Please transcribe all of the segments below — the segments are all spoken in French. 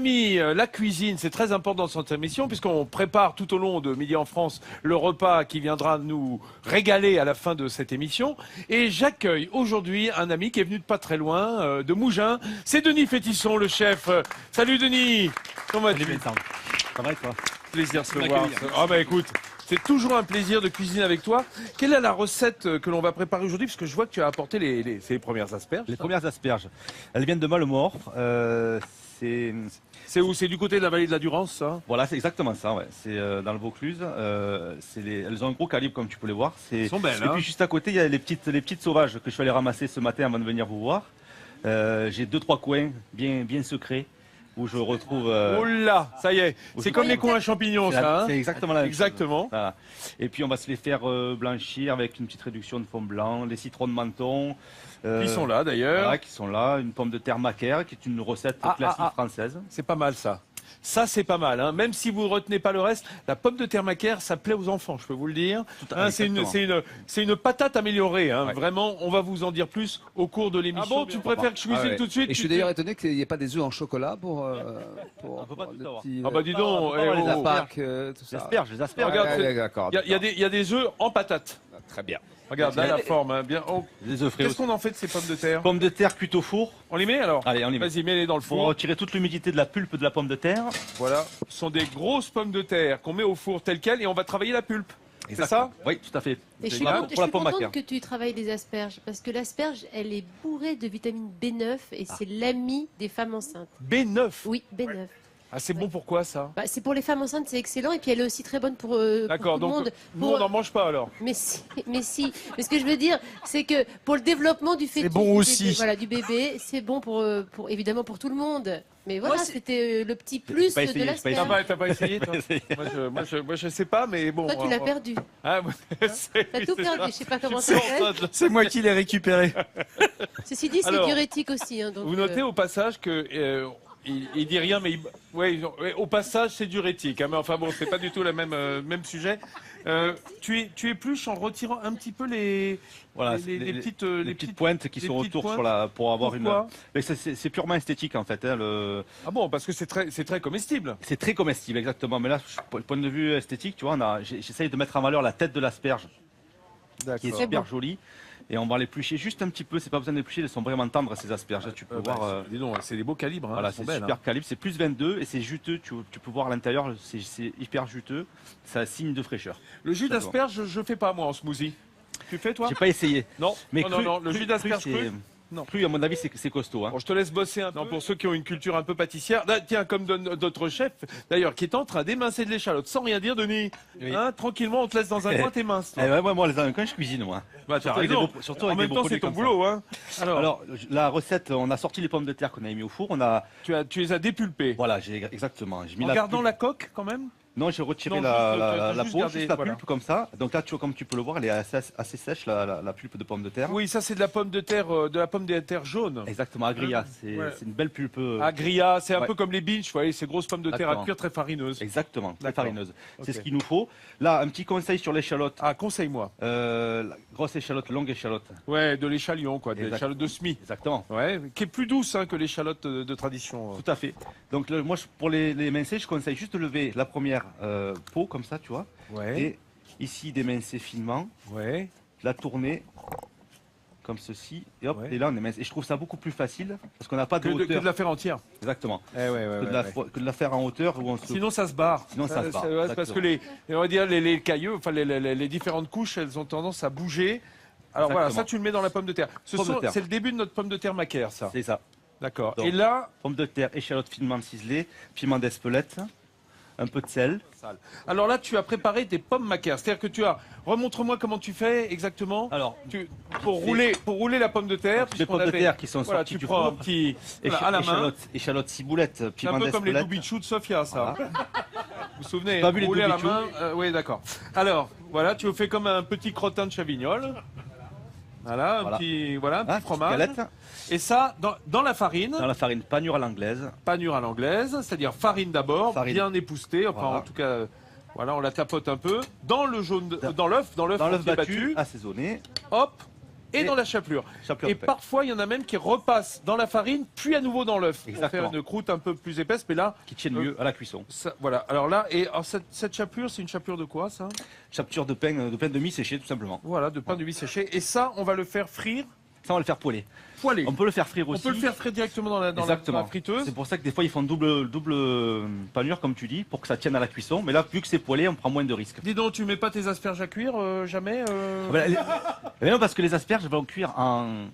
amis, la cuisine, c'est très important dans cette émission puisqu'on prépare tout au long de Midi en France le repas qui viendra nous régaler à la fin de cette émission. Et j'accueille aujourd'hui un ami qui est venu de pas très loin, de Mougins. C'est Denis Fétisson, le chef. Salut Denis. Comment vas-tu? Ça va et toi? Plaisir de se voir. Ah bah écoute, c'est toujours un plaisir de cuisiner avec toi. Quelle est la recette que l'on va préparer aujourd'hui? Parce que je vois que tu as apporté ces premières asperges. Les premières asperges, elles viennent de Malemort. C'est où? C'est du côté de la vallée de la Durance, ça? Voilà, c'est exactement ça. Ouais. C'est dans le Vaucluse. Elles ont un gros calibre, comme tu peux les voir. Elles sont belles. Et puis juste à côté, il y a les petites sauvages que je suis allé ramasser ce matin avant de venir vous voir. J'ai 2-3 coins bien secrets où je retrouve. Oh là, ça y est. C'est comme les coins à champignons, ça. Hein? C'est exactement la même chose. Exactement. Voilà. Et puis on va se les faire blanchir avec une petite réduction de fond blanc, les citrons de menton. Qui sont là d'ailleurs. Voilà, qui sont là. Une pomme de terre macaire, qui est une recette classique française. C'est pas mal ça. Ça, c'est pas mal. Hein. Même si vous ne retenez pas le reste, la pomme de terre macaire, ça plaît aux enfants, je peux vous le dire. Hein, c'est une patate améliorée. Hein. Ouais. Vraiment, on va vous en dire plus au cours de l'émission. Ah bon, tu préfères que je cuisine tout de suite? Et je suis d'ailleurs étonné qu'il n'y ait pas des œufs en chocolat pour on peut pas tout avoir. Ah bah dis donc, la Pâques, tout ça. Les asperges. Regarde, il y a des œufs en patate. Très bien. Regarde, là, la forme, hein, bien. Oh. Qu'est-ce qu'on en fait de ces pommes de terre? Pommes de terre cuites au four. On les met alors? Allez, on les met. Vas-y, mets-les dans le four. Pour retirer toute l'humidité de la pulpe de la pomme de terre. Voilà, ce sont des grosses pommes de terre qu'on met au four telles quelles et on va travailler la pulpe. C'est ça? Oui, tout à fait. Et je suis contente que tu travailles les asperges, parce que l'asperge, elle est bourrée de vitamine B9 et c'est l'ami des femmes enceintes. B9? Oui, B9. Ah, c'est bon pourquoi ça? Bah, c'est pour les femmes enceintes, c'est excellent, et puis elle est aussi très bonne pour tout le monde. D'accord, donc nous on n'en mange pas alors? Mais si. Mais ce que je veux dire, c'est que pour le développement du fœtus, c'est bon aussi. Voilà, du bébé, c'est bon pour évidemment pour tout le monde. Mais voilà, c'était le petit plus de l'asperge. T'as pas essayé toi? Moi je sais pas, mais bon. Toi tu l'as perdu. Ah, t'as tout perdu, je sais pas comment ça fait. C'est moi qui l'ai récupéré. Ceci dit, c'est diurétique aussi. Hein, donc, vous notez au passage que... il dit rien, mais au passage, c'est diurétique. Hein, mais enfin bon, c'est pas du tout le même sujet. Tu épluches en retirant un petit peu les petites pointes qui sont autour pour avoir Pourquoi? Mais c'est purement esthétique en fait. Hein, Ah bon, parce que c'est très comestible. C'est très comestible, exactement. Mais là, du point de vue esthétique, tu vois, j'essaye de mettre en valeur la tête de l'asperge, qui est super jolie. Et on va l'éplucher juste un petit peu, c'est pas besoin d'éplucher, elles sont vraiment tendres ces asperges. Là, tu peux voir. Dis donc, c'est des beaux calibres. Hein, voilà, c'est super calibre, c'est plus 22 et c'est juteux. Tu peux voir à l'intérieur, c'est hyper juteux. Ça signe de fraîcheur. Le jus d'asperge, je fais pas moi en smoothie. Tu fais toi? J'ai pas essayé. Non, mais non, le jus d'asperge cru. Non. Cru, à mon avis, c'est costaud. Hein. Bon, je te laisse bosser un peu. Pour ceux qui ont une culture un peu pâtissière. Là, tiens, comme notre chef, d'ailleurs, qui est en train d'émincer de l'échalote, sans rien dire, Denis. Oui. Hein, tranquillement, on te laisse dans un coin, t'es mince. Moi, quand je cuisine, moi. Bah, surtout en même temps, c'est ton boulot. Hein. Alors, la recette, on a sorti les pommes de terre qu'on avait mis au four. Tu les as dépulpées. Voilà, exactement. En gardant la coque, quand même? Non, j'ai retiré la peau, juste la pulpe comme ça. Donc là, comme tu peux le voir, elle est assez sèche, la pulpe de pomme de terre. Oui, ça c'est de la pomme de terre jaune. Exactement, agria. C'est une belle pulpe. Agria, c'est un peu comme les binges, vous voyez, ces grosses pommes de terre à cuire très farineuses. Exactement, très farineuse. C'est ce qu'il nous faut. Là, un petit conseil sur l'échalote. Ah, conseille-moi. La grosse échalote, longue échalote. Ouais, de l'échalion, quoi, de l'échalote de semis. Exactement. Ouais, qui est plus douce que l'échalote de tradition. Tout à fait. Donc moi, pour les mincer, je conseille juste de lever la première peau comme ça, tu vois. Ouais. Et ici d'émincer finement. Ouais. La tourner comme ceci. Et hop, et là on émince. Et je trouve ça beaucoup plus facile parce qu'on n'a pas de hauteur. Que de la faire entière. Exactement. Que de la faire en hauteur. Sinon ça se barre. Sinon ça se barre. Parce que on va dire les cailleux, enfin les différentes couches, elles ont tendance à bouger. Alors voilà, ça tu le mets dans la pomme de terre. C'est le début de notre pomme de terre macaire, ça. C'est ça. D'accord. Et là, pomme de terre, échalote finement ciselée, piment d'Espelette. Un peu de sel. Alors là, tu as préparé des pommes macaires. C'est-à-dire que tu as... Remontre-moi comment tu fais exactement. Alors, pour rouler la pomme de terre. Les pommes de terre qui sont sorties du four. Un petit... à la main. Échalote ciboulette, piment d'Espelette. C'est un peu comme les doubichous de Sofia, ça. Voilà. Vous vous souvenez, pas vu les rouler à la main. Oui, d'accord. Alors, voilà, tu fais comme un petit crottin de chavignol. Voilà, un petit fromage. Galette. Et ça, dans la farine. Dans la farine, panure à l'anglaise. Panure à l'anglaise, c'est-à-dire farine d'abord, bien époustée. Enfin, en tout cas, voilà, on la tapote un peu. Dans le jaune, dans l'œuf battu, assaisonné. Hop, et dans la chapelure. Et parfois, il y en a même qui repassent dans la farine, puis à nouveau dans l'œuf. Pour faire une croûte un peu plus épaisse, mais là... Qui tienne mieux à la cuisson. Ça, voilà. Alors là, cette chapelure, c'est une chapelure de quoi, ça? Chapelure de pain de mie séché, tout simplement. Voilà, de pain de mie séché. Et ça, on va le faire frire? Ça, on va le faire poêler. Poêler. On peut le faire frire aussi. On peut le faire frire directement dans la friteuse. C'est pour ça que des fois, ils font double panure, comme tu dis, pour que ça tienne à la cuisson. Mais là, vu que c'est poêlé, on prend moins de risques. Dis donc, tu mets pas tes asperges à cuire, jamais Mais non, parce que les asperges vont cuire en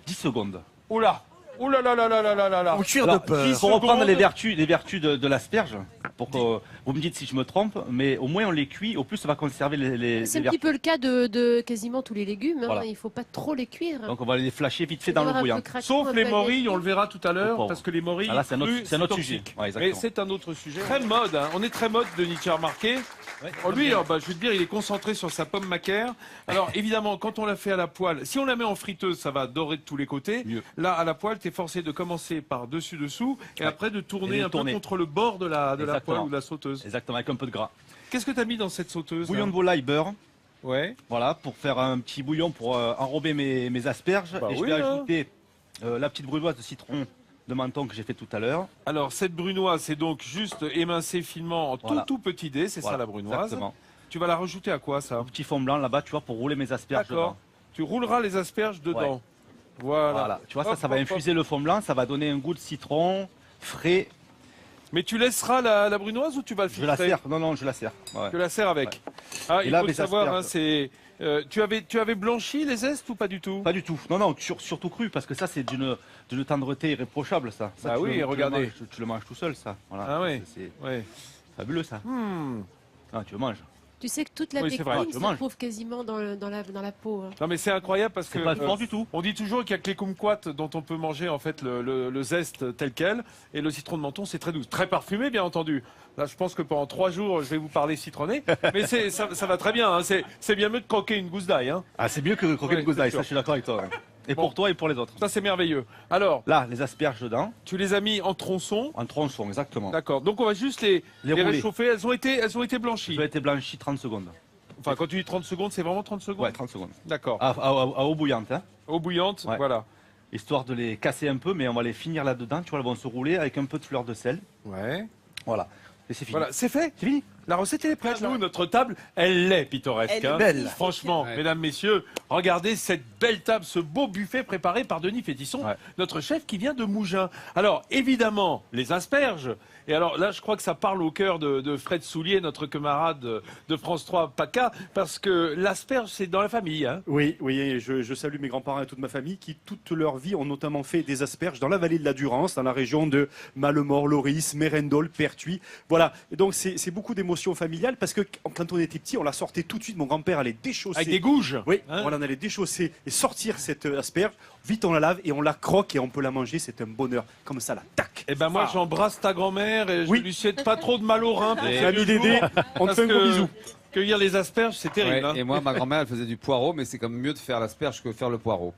10 secondes. Oula! Ouh là là là là là là là là. Cuire de peur. Pour reprendre les vertus de l'asperge, pour que vous me dites si je me trompe, mais au moins on les cuit, au plus ça va conserver les C'est un petit peu le cas de quasiment tous les légumes. Hein. Voilà. Il ne faut pas trop les cuire. Donc on va les flasher vite fait dans l'eau bouillante. Sauf les morilles, on le verra tout à l'heure, parce que les morilles, c'est un autre sujet. Ouais, mais c'est un autre sujet. Très mode, hein. On est très mode, Denis, tu as remarqué. Ouais, lui, je vais te dire, il est concentré sur sa pomme macaire. Alors évidemment, quand on la fait à la poêle, si on la met en friteuse, ça va dorer de tous les côtés. Mieux. Là, à la poêle, tu es forcé de commencer par dessus-dessous et après de tourner un peu contre le bord de la poêle ou de la sauteuse. Exactement, avec un peu de gras. Qu'est-ce que tu as mis dans cette sauteuse? Bouillon de volaille, beurre. Ouais. Voilà, pour faire un petit bouillon pour enrober mes asperges. Bah et je vais ajouter la petite brunoise de citron de menton que j'ai fait tout à l'heure. Alors cette brunoise, c'est donc juste émincé finement en tout petit dé, c'est ça la brunoise. Exactement. Tu vas la rajouter à quoi, ça? Un petit fond blanc là-bas, tu vois, pour rouler mes asperges dedans. D'accord. Tu rouleras les asperges dedans. Ouais. Voilà. Tu vois, ça va infuser le fond blanc, ça va donner un goût de citron frais. Mais tu laisseras la brunoise ou tu vas le filtrer? Je la sers. Non, je la sers. Ouais. Tu la sers avec. Ouais. Ah, il faut savoir, hein, c'est... tu avais blanchi les zestes ou pas du tout? Pas du tout. Non, surtout cru, parce que ça, c'est d'une tendreté irréprochable, ça. Ah oui, regardez. Tu le manges tout seul, ça. Voilà. Ah oui. C'est fabuleux, ça. Ah, tu le manges. Tu sais que toute la pectine se trouve quasiment dans la peau. Hein. Non mais c'est incroyable parce que pas fort du tout. On dit toujours qu'il y a que les kumquats dont on peut manger en fait le zeste tel quel, et le citron de menton c'est très doux, très parfumé bien entendu. Là je pense que pendant 3 jours je vais vous parler citronné, mais ça va très bien. Hein. C'est bien mieux de croquer une gousse d'ail. Hein. Ah c'est mieux que de croquer une gousse d'ail, ça je suis d'accord avec toi. Ouais. Et pour toi et pour les autres. Ça c'est merveilleux. Alors là les asperges dedans. Tu les as mis en tronçons. En tronçons exactement. D'accord. Donc on va juste les réchauffer. Elles ont été blanchies. Elles ont été blanchies 30 secondes. Enfin quand tu dis 30 secondes c'est vraiment 30 secondes. Ouais 30 secondes. D'accord. À eau bouillante. Hein. Eau bouillante, voilà. Histoire de les casser un peu, mais on va les finir là-dedans. Tu vois, elles vont se rouler avec un peu de fleur de sel. Ouais. Voilà. Et c'est fini. Voilà, c'est fait. C'est fini. La recette elle est prête. Nous, notre table, elle est pittoresque. Elle est belle. Franchement, mesdames, messieurs, regardez cette belle table, ce beau buffet préparé par Denis Fétisson, notre chef qui vient de Mougins. Alors, évidemment, les asperges. Et alors là, je crois que ça parle au cœur de Fred Soulier, notre camarade de France 3 PACA, parce que l'asperge, c'est dans la famille. Hein. Oui, je salue mes grands-parents et toute ma famille qui, toute leur vie, ont notamment fait des asperges dans la vallée de la Durance, dans la région de Malemort, Loris, Mérendol, Pertuis. Voilà, et donc c'est beaucoup d'émotions familiales parce que quand on était petit, on la sortait tout de suite. Mon grand-père allait déchausser. Avec des gouges. Oui, on allait déchausser et sortir cette asperge. Vite, on la lave et on la croque et on peut la manger. C'est un bonheur. Comme ça, là, tac. Eh ben moi, j'embrasse ta grand-mère et je lui souhaite pas trop de mal au rein. Ami Dédé, on te fait un gros bisou. Cueillir les asperges, c'est terrible. Ouais, hein. Et moi, ma grand-mère, elle faisait du poireau, mais c'est comme mieux de faire l'asperge que de faire le poireau.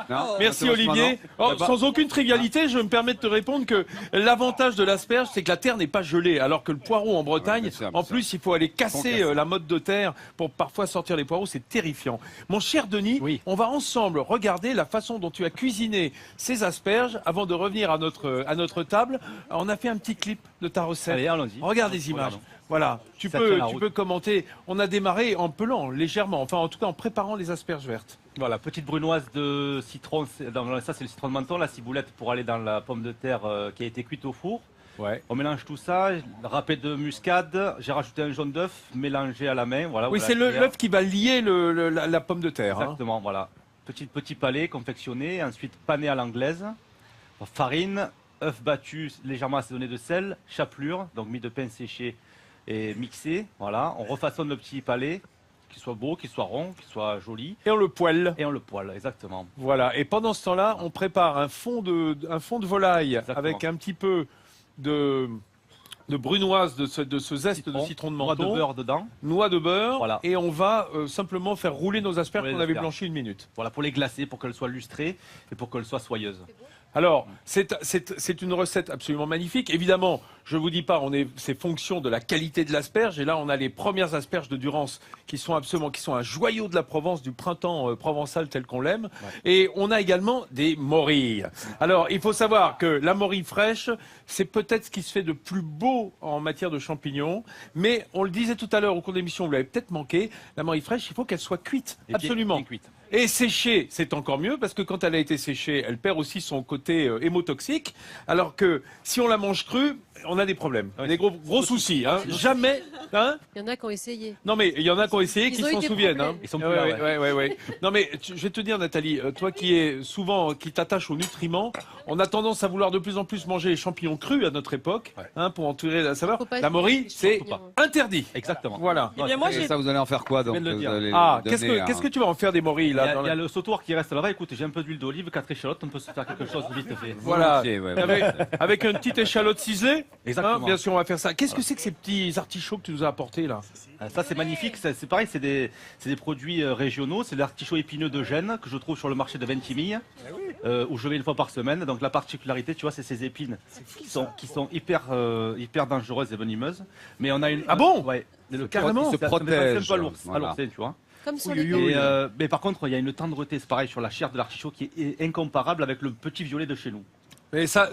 Non, merci Olivier. Sans aucune trivialité, je me permets de te répondre que l'avantage de l'asperge, c'est que la terre n'est pas gelée, alors que le poireau en Bretagne, en plus, il faut aller casser la motte de terre pour parfois sortir les poireaux, c'est terrifiant. Mon cher Denis, on va ensemble regarder la façon dont tu as cuisiné ces asperges avant de revenir à notre table. On a fait un petit clip de ta recette. Allez, allons-y. Regarde les images. Voilà, tu peux commenter. On a démarré en pelant légèrement, enfin en tout cas en préparant les asperges vertes. Voilà, petite brunoise de citron, ça c'est le citron de menton, la ciboulette pour aller dans la pomme de terre qui a été cuite au four. Ouais. On mélange tout ça, râpé de muscade, j'ai rajouté un jaune d'œuf mélangé à la main. Voilà, oui, c'est l'œuf qui va lier la pomme de terre. Exactement, voilà. Petit palais confectionné, ensuite pané à l'anglaise, farine, œuf battu légèrement assaisonné de sel, chapelure, donc mie de pain séché et mixé, voilà, on refaçonne le petit palais, qu'il soit beau, qu'il soit rond, qu'il soit joli. Et on le poêle. Et on le poêle, exactement. Voilà, et pendant ce temps-là, on prépare un fond de volaille avec un petit peu de brunoise, de ce zeste de citron de menton. Noix de beurre dedans. Noix de beurre, voilà. Et on va simplement faire rouler nos asperges qu'on avait blanchies 1 minute. Voilà, pour les glacer, pour qu'elles soient lustrées et pour qu'elles soient soyeuses. Alors, c'est une recette absolument magnifique. Évidemment, je vous dis pas, c'est fonction de la qualité de l'asperge. Et là, on a les premières asperges de Durance qui sont un joyau de la Provence, du printemps provençal tel qu'on l'aime. Ouais. Et on a également des morilles. Alors, il faut savoir que la morille fraîche, c'est peut-être ce qui se fait de plus beau en matière de champignons. Mais on le disait tout à l'heure au cours de l'émission, vous l'avez peut-être manqué, la morille fraîche, il faut qu'elle soit cuite. Absolument. Bien cuite. Et séchée, c'est encore mieux parce que quand elle a été séchée, elle perd aussi son côté hémotoxique. Alors que si on la mange crue, on a des problèmes, des gros soucis. Hein. Jamais. Hein, il y en a qui ont essayé. Non mais il y en a qui ont essayé qui s'en souviennent. Hein. Ils sont plus là, ouais. Non mais je vais te dire, Nathalie, toi qui t'attaches aux nutriments, on a tendance à vouloir de plus en plus manger les champignons crus à notre époque, pour en tirer la saveur. La morille, c'est interdit. Exactement. Voilà. Et bien moi, ça, vous allez en faire quoi donc qu'est-ce que tu vas en faire des morilles là? Il y a le sautoir qui reste là-bas. Écoute, j'ai un peu d'huile d'olive, 4 échalotes, on peut se faire quelque chose vite fait. Voilà. Avec une petite échalote ciselée. Exactement. Bien sûr, on va faire ça. Qu'est-ce que c'est que ces petits artichauts que tu nous as apportés là? Ça c'est magnifique, c'est pareil, c'est des produits régionaux, c'est l'artichaut épineux de Gênes que je trouve sur le marché de Ventimille, où je vais une fois par semaine. Donc la particularité, tu vois, c'est ces épines qui sont hyper dangereuses et venimeuses. Mais on a une... Ah bon? Ouais. Carrément, se protège. Un peu lourd, voilà. tu vois. Comme sur les mais par contre, il y a une tendreté, c'est pareil, sur la chair de l'artichaut qui est incomparable avec le petit violet de chez nous. Mais ça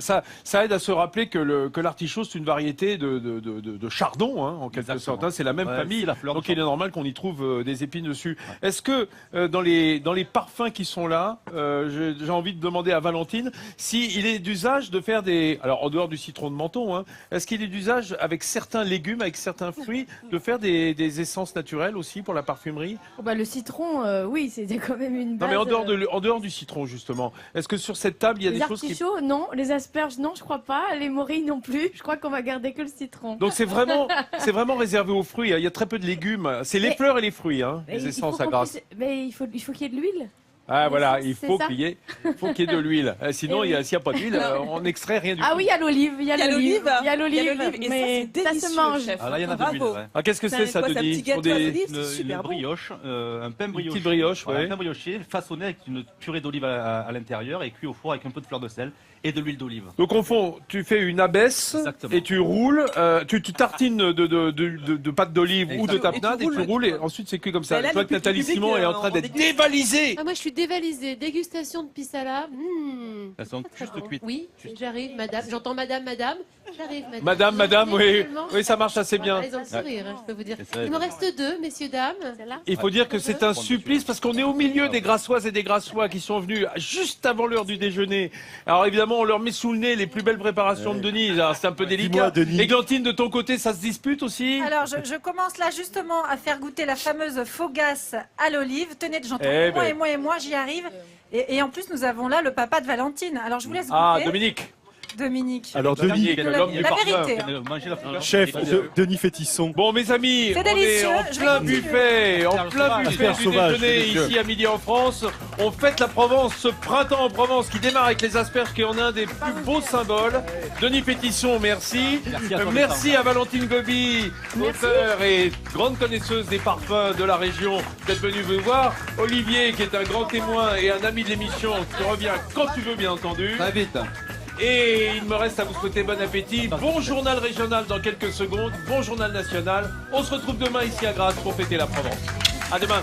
aide à se rappeler que l'artichaut, c'est une variété de chardon, en quelque sorte. Hein, c'est la même famille, donc il est normal qu'on y trouve des épines dessus. Ouais. Est-ce que dans les parfums qui sont là, j'ai envie de demander à Valentine s'il est d'usage de faire alors en dehors du citron de Menton, est-ce qu'il est d'usage avec certains légumes, avec certains fruits, de faire des essences naturelles aussi pour la parfumerie? Le citron, oui, c'était quand même une base. Non mais en dehors du citron justement, est-ce que sur cette table il y a des choses qui... Non. Les asperges, non, je crois pas. Les morilles non plus. Je crois qu'on va garder que le citron. Donc c'est vraiment réservé aux fruits. Il y a très peu de légumes. C'est les fleurs et les fruits, les essences à grasse. Mais il faut qu'il y ait de l'huile. Ah voilà, il faut qu'il y ait de l'huile. Sinon, s'il n'y a pas d'huile, on n'extrait rien du tout. Ah oui, il y a l'olive. Il y a l'olive. Mais ça se mange. Ah là, il y en a de l'huile. Qu'est-ce que c'est ça, Denis? Une brioche, un pain brioché. Une petite brioche, un pain brioché façonné avec une purée d'olive à l'intérieur et cuit au four avec un peu de fleur de sel et de l'huile d'olive. Donc au fond, tu fais une abaisse et tu roules, tu tartines de pâte d'olive ou de tapenade et tu roules et ensuite c'est cuit comme ça. Je vois que Nathalie Simon est en train d'être dévalisée. Moi je suis dévalisée. Dégustation de pisala. Elles sont juste cuites. Oui, j'arrive, madame. J'entends madame. J'arrive, madame. Madame, oui, ça marche assez bien. Ils ont le sourire, je peux vous dire. Il me reste 2, messieurs, dames. Il faut dire que c'est un supplice parce qu'on est au milieu des Grassoises et des Grassois qui sont venus juste avant l'heure du déjeuner. Alors évidemment, on leur met sous le nez les plus belles préparations de Denis. C'est un peu délicat. Églantine, de ton côté, ça se dispute aussi? Alors, je commence là justement à faire goûter la fameuse faugasse à l'olive. Tenez, j'entends moi, j'y arrive. Et en plus, nous avons là le papa de Valentine. Alors, je vous laisse goûter. Ah, Dominique. Alors Denis, la vérité. Chef, Denis Fétisson. Bon mes amis, on est en plein buffet du déjeuner ici à midi en France. On fête la Provence, ce printemps en Provence qui démarre avec les asperges qui en est un des plus beaux symboles. Denis Fétisson, merci. Merci à Valentine Gobi, auteure et grande connaisseuse des parfums de la région, d'être venue vous voir. Olivier qui est un grand témoin et un ami de l'émission qui revient quand tu veux bien entendu. Très vite. Et il me reste à vous souhaiter bon appétit. Bon journal régional dans quelques secondes. Bon journal national. On se retrouve demain ici à Grasse pour fêter la Provence. À demain.